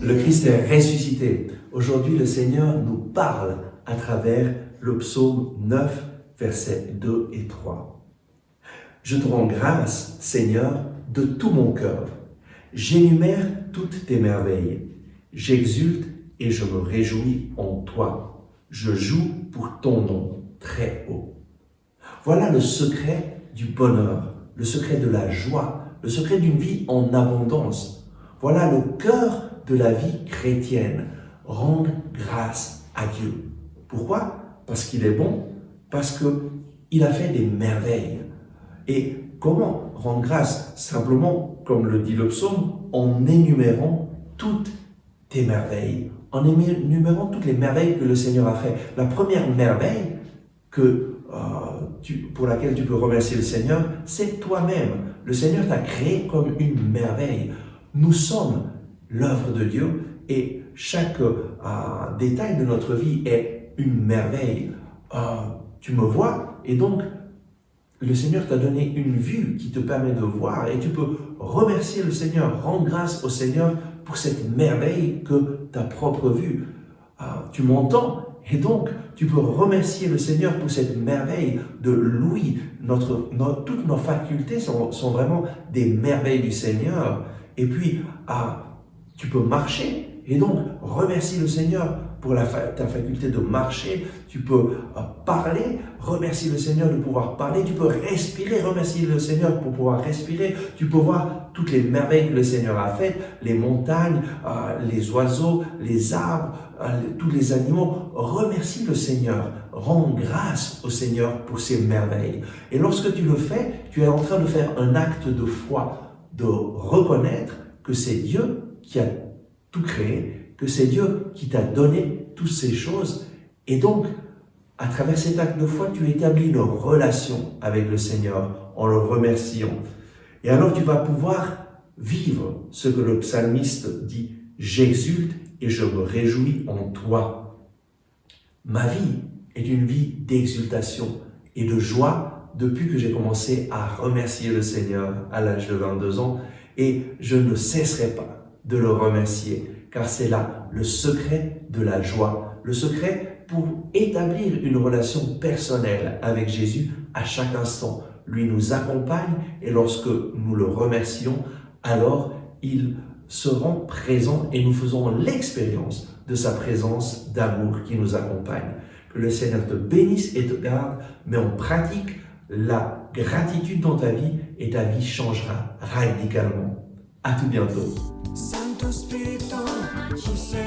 Le Christ est ressuscité. Aujourd'hui, le Seigneur nous parle à travers le psaume 9, versets 2 et 3. Je te rends grâce, Seigneur, de tout mon cœur. J'énumère toutes tes merveilles. J'exulte et je me réjouis en toi. Je joue pour ton nom très haut. Voilà le secret du bonheur, le secret de la joie, le secret d'une vie en abondance. Voilà le cœur de la vie chrétienne. Rendre grâce à Dieu. Pourquoi? Parce qu'il est bon, parce qu'il a fait des merveilles. Et comment rendre grâce? Simplement, comme le dit le psaume, en énumérant toutes tes merveilles, en énumérant toutes les merveilles que le Seigneur a fait. La première merveille pour laquelle tu peux remercier le Seigneur, c'est toi-même. Le Seigneur t'a créé comme une merveille. Nous sommes l'œuvre de Dieu et chaque détail de notre vie est une merveille. Tu me vois et donc le Seigneur t'a donné une vue qui te permet de voir et tu peux remercier le Seigneur, rendre grâce au Seigneur pour cette merveille que ta propre vue. Tu m'entends et donc tu peux remercier le Seigneur pour cette merveille de l'ouïe. Toutes nos facultés sont vraiment des merveilles du Seigneur. Et puis, tu peux marcher et donc remercier le Seigneur pour ta faculté de marcher. Tu peux parler, remercier le Seigneur de pouvoir parler. Tu peux respirer, remercier le Seigneur pour pouvoir respirer. Tu peux voir toutes les merveilles que le Seigneur a faites, les montagnes, les oiseaux, les arbres, tous les animaux. Remercie le Seigneur, rends grâce au Seigneur pour ses merveilles. Et lorsque tu le fais, tu es en train de faire un acte de foi, de reconnaître que c'est Dieu qui a tout créé, que c'est Dieu qui t'a donné toutes ces choses. Et donc, à travers cet acte de foi, tu établis une relation avec le Seigneur en le remerciant. Et alors, tu vas pouvoir vivre ce que le psalmiste dit. J'exulte et je me réjouis en toi. Ma vie est une vie d'exultation et de joie depuis que j'ai commencé à remercier le Seigneur à l'âge de 22 ans. Et je ne cesserai pas de le remercier, car c'est là le secret de la joie, le secret pour établir une relation personnelle avec Jésus à chaque instant. Lui nous accompagne et lorsque nous le remercions, alors il se rend présent et nous faisons l'expérience de sa présence d'amour qui nous accompagne. Que le Seigneur te bénisse et te garde, mais en pratique la gratitude dans ta vie et ta vie changera radicalement. À tout bientôt. Santo Spirito, tu sei